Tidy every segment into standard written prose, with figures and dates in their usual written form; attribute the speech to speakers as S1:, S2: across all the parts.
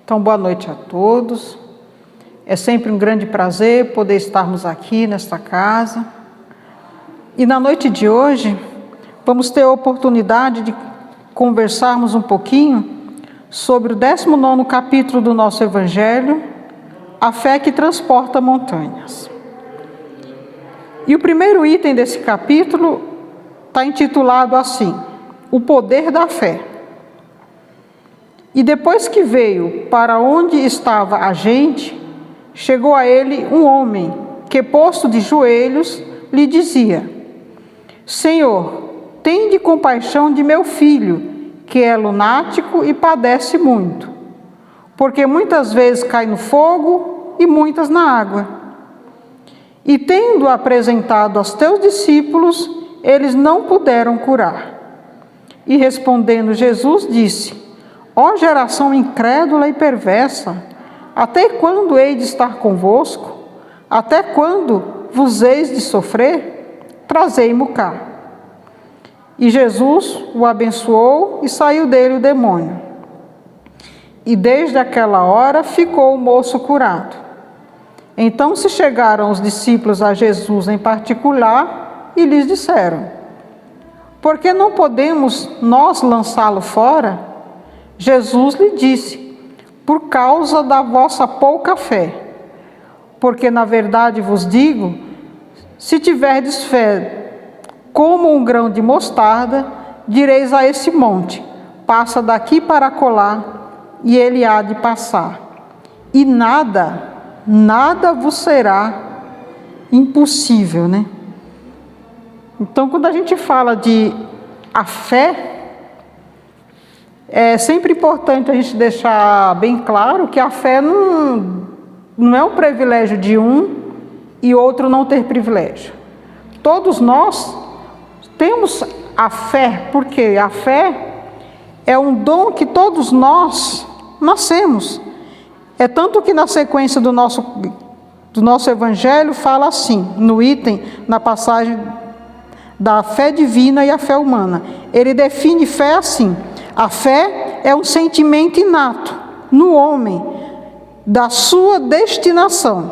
S1: Então, boa noite a todos. É sempre um grande prazer poder estarmos aqui nesta casa. E na noite de hoje, vamos ter a oportunidade de conversarmos um pouquinho sobre o 19º capítulo do nosso Evangelho, a fé que transporta montanhas. E o primeiro item desse capítulo está intitulado assim: o poder da fé. E depois que veio para onde estava a gente, chegou a ele um homem que, posto de joelhos, lhe dizia: Senhor, tende compaixão de meu filho, que é lunático e padece muito, porque muitas vezes cai no fogo e muitas na água. E tendo apresentado aos teus discípulos, eles não puderam curar. E respondendo Jesus, disse: Ó geração incrédula e perversa, até quando hei de estar convosco? Até quando vos heis de sofrer? Trazei-mo cá. E Jesus o abençoou e saiu dele o demônio. E desde aquela hora ficou o moço curado. Então se chegaram os discípulos a Jesus em particular e lhes disseram: Por que não podemos nós lançá-lo fora? Jesus lhe disse: Por causa da vossa pouca fé. Porque na verdade vos digo, se tiverdes fé como um grão de mostarda, direis a esse monte: passa daqui para acolá, e ele há de passar. E nada vos será impossível, né? Então, quando a gente fala de a fé, é sempre importante a gente deixar bem claro que a fé não é um privilégio de um e outro não ter privilégio. Todos nós temos a fé, porque a fé é um dom que todos nós nascemos. É tanto que na sequência do nosso Evangelho fala assim, no item, na passagem da fé divina e a fé humana. Ele define fé assim: a fé é um sentimento inato no homem da sua destinação.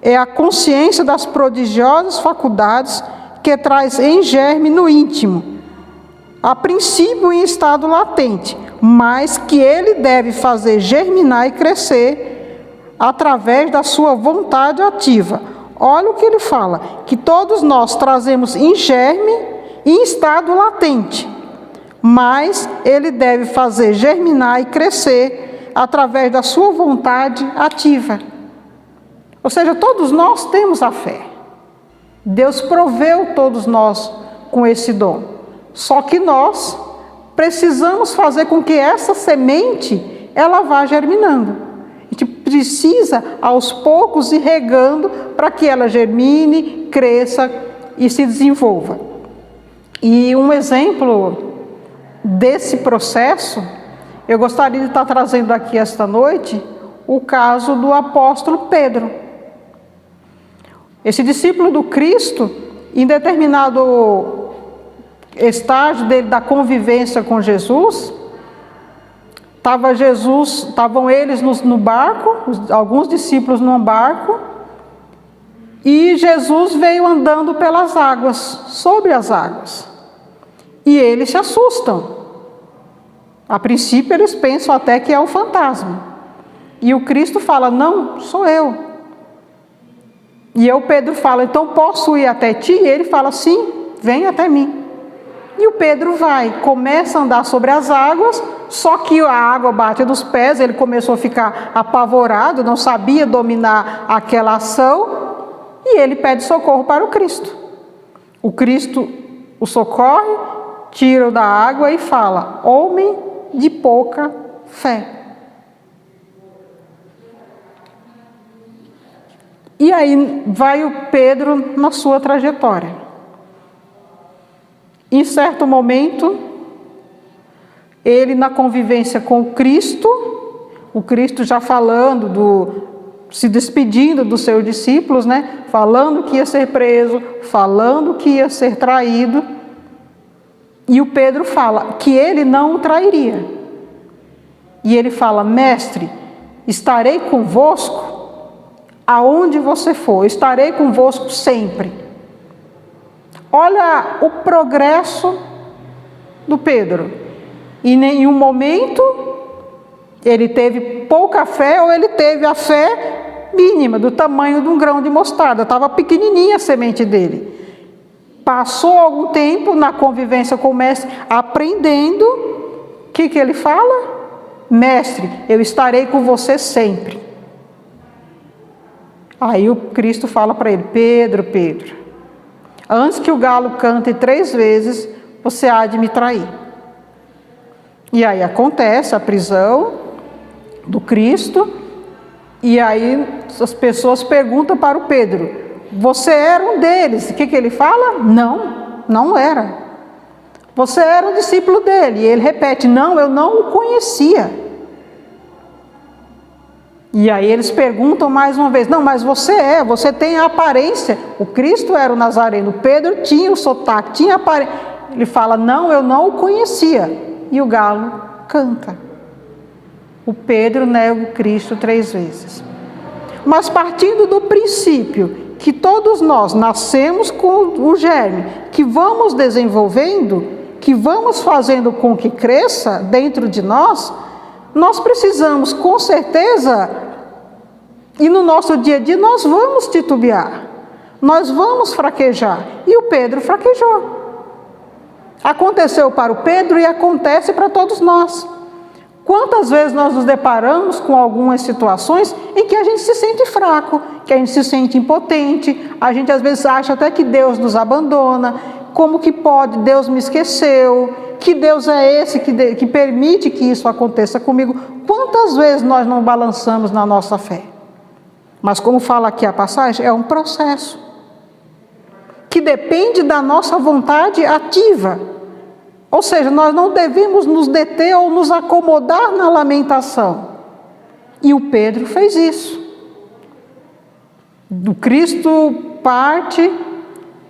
S1: É a consciência das prodigiosas faculdades que traz em germe no íntimo, a princípio em estado latente, mas que ele deve fazer germinar e crescer através da sua vontade ativa. Olha o que ele fala, que todos nós trazemos em germe e em estado latente, mas ele deve fazer germinar e crescer através da sua vontade ativa. Ou seja, todos nós temos a fé. Deus proveu todos nós com esse dom. Só que nós precisamos fazer com que essa semente ela vá germinando. A gente precisa, aos poucos, ir regando para que ela germine, cresça e se desenvolva. E um exemplo desse processo, eu gostaria de estar trazendo aqui esta noite o caso do apóstolo Pedro. Esse discípulo do Cristo, em determinado estágio dele da convivência com Jesus, estavam eles no barco, alguns discípulos num barco, e Jesus veio andando pelas águas, sobre as águas. E eles se assustam. A princípio eles pensam até que é um fantasma. E o Cristo fala: não, sou eu. E o Pedro fala: então posso ir até ti? E ele fala: sim, vem até mim. E o Pedro vai, começa a andar sobre as águas, só que a água bate nos pés, ele começou a ficar apavorado, não sabia dominar aquela ação, e ele pede socorro para o Cristo. O Cristo o socorre, tira-o da água e fala: homem de pouca fé. E aí vai o Pedro na sua trajetória. Em certo momento, ele na convivência com o Cristo já falando, se despedindo dos seus discípulos, né? Falando que ia ser preso, falando que ia ser traído. E o Pedro fala que ele não o trairia. E ele fala: mestre, estarei convosco aonde você for, estarei convosco sempre. Olha o progresso do Pedro. Em nenhum momento ele teve pouca fé ou ele teve a fé mínima, do tamanho de um grão de mostarda. Estava pequenininha a semente dele. Passou algum tempo na convivência com o mestre, aprendendo. O que ele fala? Mestre, eu estarei com você sempre. Aí o Cristo fala para ele: Pedro, Pedro, antes que o galo cante 3 vezes, você há de me trair. E aí acontece a prisão do Cristo, e aí as pessoas perguntam para o Pedro: você era um deles? O que ele fala? Não, não era. Você era um discípulo dele. E ele repete: não, eu não o conhecia. E aí eles perguntam mais uma vez: não, mas você tem a aparência. O Cristo era o Nazareno, Pedro tinha o sotaque, tinha a aparência. Ele fala: não, eu não o conhecia. E o galo canta. O Pedro nega o Cristo 3 vezes. Mas partindo do princípio que todos nós nascemos com o germe, que vamos desenvolvendo, que vamos fazendo com que cresça dentro de nós, nós precisamos, com certeza, e no nosso dia a dia nós vamos titubear, nós vamos fraquejar. E o Pedro fraquejou. Aconteceu para o Pedro e acontece para todos nós. Quantas vezes nós nos deparamos com algumas situações em que a gente se sente fraco, que a gente se sente impotente, a gente às vezes acha até que Deus nos abandona, como que pode, Deus me esqueceu, que Deus é esse que permite que isso aconteça comigo. Quantas vezes nós não balançamos na nossa fé? Mas como fala aqui a passagem, é um processo que depende da nossa vontade ativa. Ou seja, nós não devemos nos deter ou nos acomodar na lamentação. E o Pedro fez isso. O Cristo parte,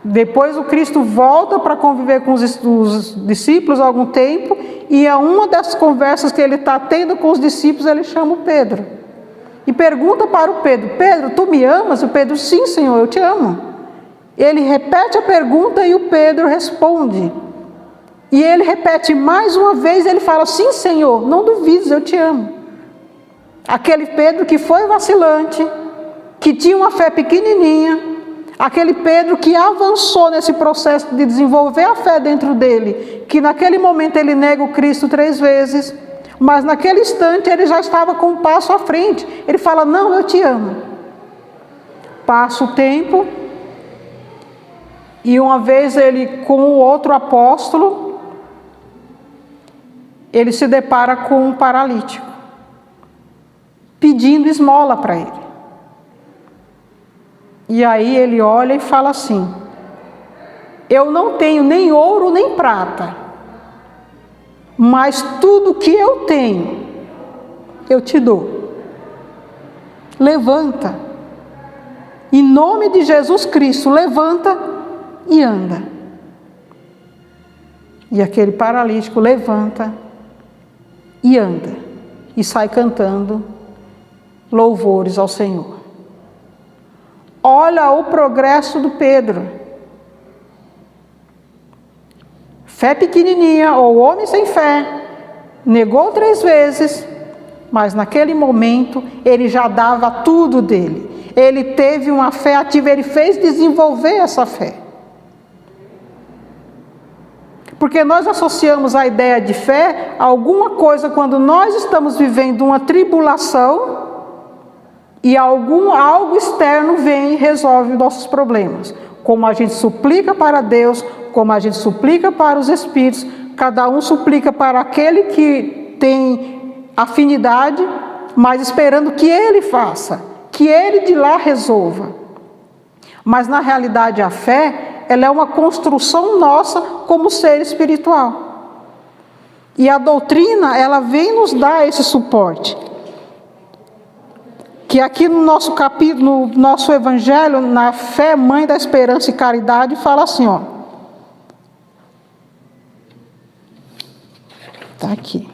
S1: depois o Cristo volta para conviver com os discípulos há algum tempo, e a uma das conversas que ele está tendo com os discípulos, ele chama o Pedro. E pergunta para o Pedro: Pedro, tu me amas? O Pedro: sim, Senhor, eu te amo. Ele repete a pergunta e o Pedro responde. E ele repete mais uma vez, ele fala: sim, Senhor, não duvides, eu te amo. Aquele Pedro que foi vacilante, que tinha uma fé pequenininha, aquele Pedro que avançou nesse processo de desenvolver a fé dentro dele, que naquele momento ele nega o Cristo 3 vezes, mas naquele instante ele já estava com um passo à frente. Ele fala: não, eu te amo. Passa o tempo, e uma vez ele, com o outro apóstolo, ele se depara com um paralítico, pedindo esmola para ele. E aí ele olha e fala assim: eu não tenho nem ouro nem prata, mas tudo que eu tenho, eu te dou. Levanta. Em nome de Jesus Cristo, levanta e anda. E aquele paralítico levanta e anda, e sai cantando louvores ao Senhor. Olha o progresso do Pedro. Fé pequenininha, ou homem sem fé, negou 3 vezes, mas naquele momento ele já dava tudo dele. Ele teve uma fé ativa, ele fez desenvolver essa fé. Porque nós associamos a ideia de fé a alguma coisa quando nós estamos vivendo uma tribulação e algo externo vem e resolve nossos problemas. Como a gente suplica para Deus, como a gente suplica para os Espíritos, cada um suplica para aquele que tem afinidade, mas esperando que ele faça, que ele de lá resolva. Mas na realidade a fé, ela é uma construção nossa como ser espiritual. E a doutrina, ela vem nos dar esse suporte. Que aqui no nosso capítulo, no nosso evangelho, na fé, mãe da esperança e caridade, fala assim, ó. Está aqui.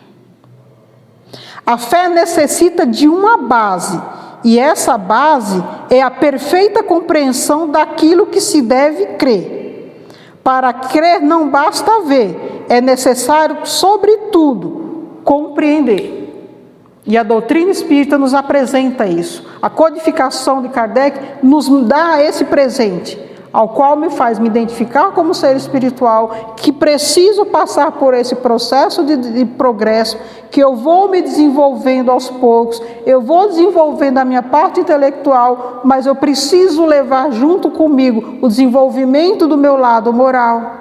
S1: A fé necessita de uma base, e essa base é a perfeita compreensão daquilo que se deve crer. Para crer não basta ver, é necessário, sobretudo, compreender. E a doutrina espírita nos apresenta isso. A codificação de Kardec nos dá esse presente, ao qual me faz me identificar como ser espiritual, que preciso passar por esse processo de progresso, que eu vou me desenvolvendo aos poucos, eu vou desenvolvendo a minha parte intelectual, mas eu preciso levar junto comigo o desenvolvimento do meu lado moral.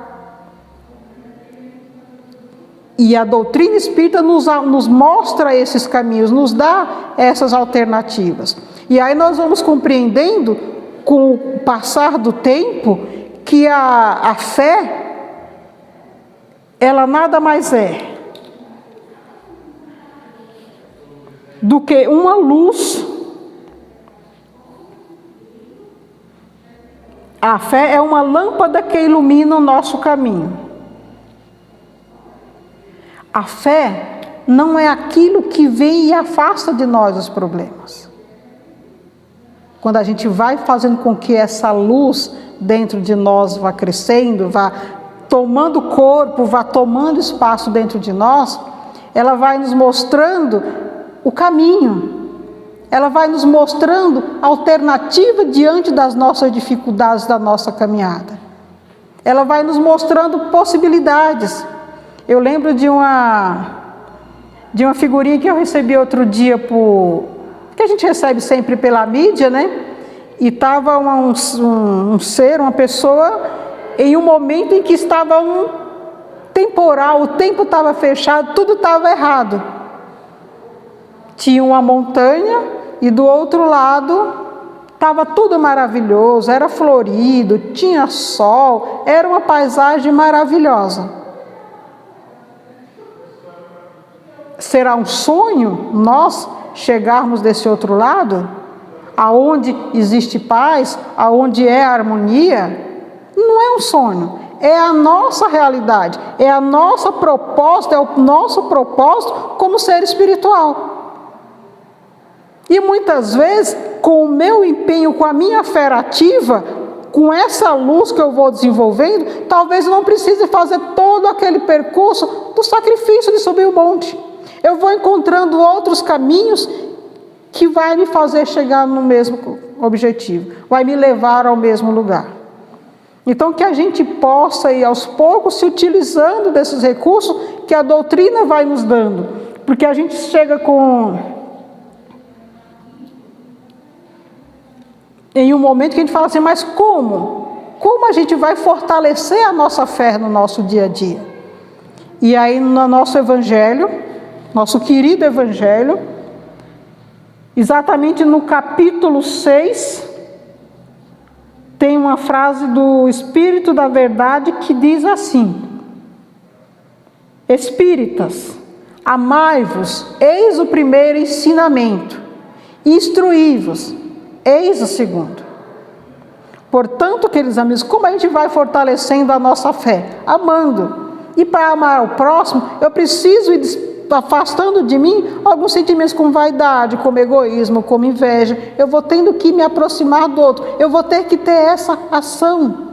S1: E a doutrina espírita nos mostra esses caminhos, nos dá essas alternativas. E aí nós vamos compreendendo, com o passar do tempo, que a fé, ela nada mais é do que uma luz. A fé é uma lâmpada que ilumina o nosso caminho. A fé não é aquilo que vem e afasta de nós os problemas. Quando a gente vai fazendo com que essa luz dentro de nós vá crescendo, vá tomando corpo, vá tomando espaço dentro de nós, ela vai nos mostrando o caminho. Ela vai nos mostrando alternativa diante das nossas dificuldades da nossa caminhada. Ela vai nos mostrando possibilidades. Eu lembro de uma figurinha que eu recebi outro dia, que a gente recebe sempre pela mídia, né? E estava um ser, uma pessoa, em um momento em que estava um temporal, o tempo estava fechado, tudo estava errado. Tinha uma montanha e do outro lado estava tudo maravilhoso, era florido, tinha sol, era uma paisagem maravilhosa. Será um sonho nós chegarmos desse outro lado, aonde existe paz, aonde é harmonia? Não é um sonho, é a nossa realidade, é a nossa proposta, é o nosso propósito como ser espiritual. E muitas vezes, com o meu empenho, com a minha fé ativa, com essa luz que eu vou desenvolvendo, talvez eu não precise fazer todo aquele percurso do sacrifício de subir o monte. Eu vou encontrando outros caminhos que vai me fazer chegar no mesmo objetivo, vai me levar ao mesmo lugar. Então, que a gente possa ir aos poucos se utilizando desses recursos que a doutrina vai nos dando, porque a gente chega em um momento que a gente fala assim, mas como? Como a gente vai fortalecer a nossa fé no nosso dia a dia? E aí no nosso evangelho, nosso querido evangelho, exatamente no capítulo 6, tem uma frase do Espírito da Verdade que diz assim: Espíritas, amai-vos, eis o primeiro ensinamento, instruí-vos, eis o segundo. Portanto, queridos amigos, como a gente vai fortalecendo a nossa fé? Amando. E para amar o próximo, eu preciso ir afastando de mim alguns sentimentos como vaidade, como egoísmo, como inveja. Eu vou tendo que me aproximar do outro. Eu vou ter que ter essa ação.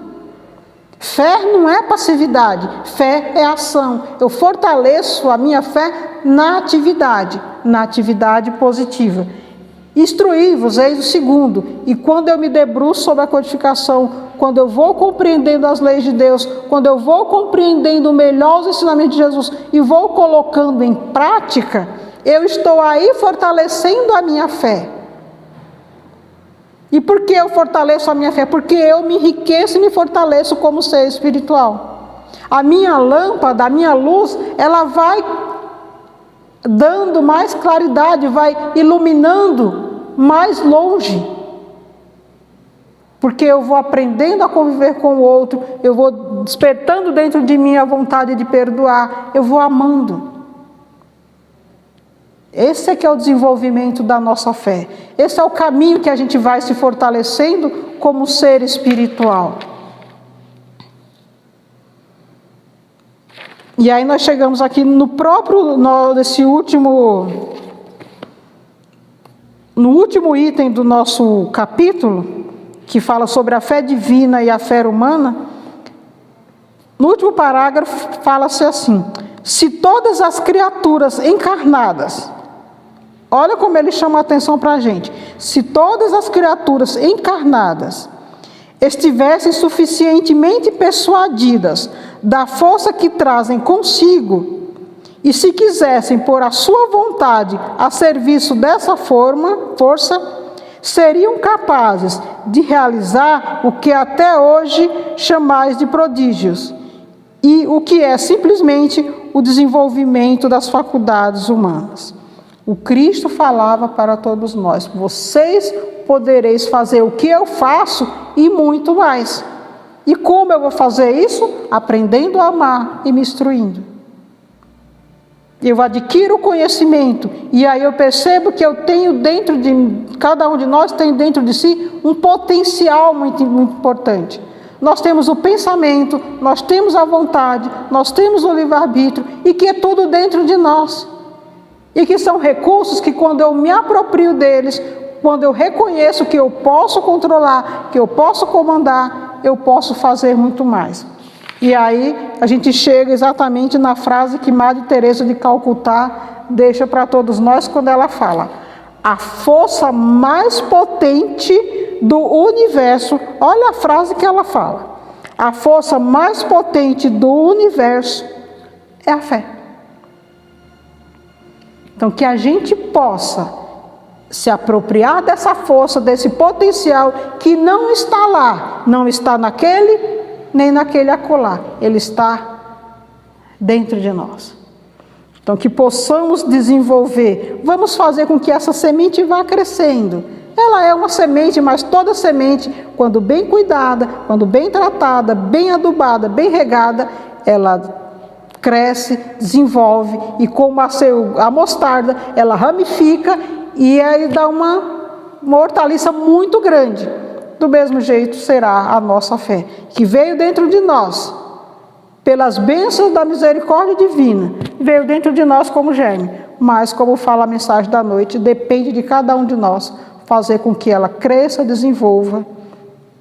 S1: Fé não é passividade, fé é ação. Eu fortaleço a minha fé na atividade positiva. Instruí-vos, eis o segundo. E quando eu me debruço sobre a codificação, quando eu vou compreendendo as leis de Deus, quando eu vou compreendendo melhor os ensinamentos de Jesus e vou colocando em prática, eu estou aí fortalecendo a minha fé. E por que eu fortaleço a minha fé? Porque eu me enriqueço e me fortaleço como ser espiritual. A minha lâmpada, a minha luz, ela vai dando mais claridade, vai iluminando mais longe. Porque eu vou aprendendo a conviver com o outro, eu vou despertando dentro de mim a vontade de perdoar, eu vou amando. Esse é que é o desenvolvimento da nossa fé. Esse é o caminho que a gente vai se fortalecendo como ser espiritual. E aí nós chegamos aqui nesse último no último item do nosso capítulo, que fala sobre a fé divina e a fé humana, no último parágrafo fala-se assim: se todas as criaturas encarnadas, olha como ele chama a atenção para a gente, se todas as criaturas encarnadas estivessem suficientemente persuadidas da força que trazem consigo, e se quisessem pôr a sua vontade a serviço dessa força, seriam capazes de realizar o que até hoje chamais de prodígios, e o que é simplesmente o desenvolvimento das faculdades humanas. O Cristo falava para todos nós: vocês podereis fazer o que eu faço e muito mais. E como eu vou fazer isso? Aprendendo a amar e me instruindo. Eu adquiro o conhecimento, e aí eu percebo que eu tenho dentro de cada um de nós tem dentro de si um potencial muito, muito importante. Nós temos o pensamento, nós temos a vontade, nós temos o livre-arbítrio, e que é tudo dentro de nós. E que são recursos que, quando eu me aproprio deles, quando eu reconheço que eu posso controlar, que eu posso comandar, eu posso fazer muito mais. E aí a gente chega exatamente na frase que Madre Teresa de Calcutá deixa para todos nós quando ela fala: a força mais potente do universo, olha a frase que ela fala, a força mais potente do universo é a fé. Então, que a gente possa se apropriar dessa força, desse potencial que não está lá, não está naquele, nem naquele acolá, ele está dentro de nós. Então, que possamos desenvolver, vamos fazer com que essa semente vá crescendo. Ela é uma semente, mas toda semente, quando bem cuidada, quando bem tratada, bem adubada, bem regada, ela cresce, desenvolve, e como a mostarda, ela ramifica e aí dá uma hortaliça muito grande. Do mesmo jeito será a nossa fé, que veio dentro de nós, pelas bênçãos da misericórdia divina, veio dentro de nós como germe, mas, como fala a mensagem da noite, depende de cada um de nós fazer com que ela cresça, desenvolva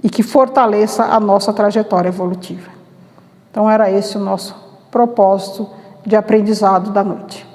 S1: e que fortaleça a nossa trajetória evolutiva. Então, era esse o nosso propósito de aprendizado da noite.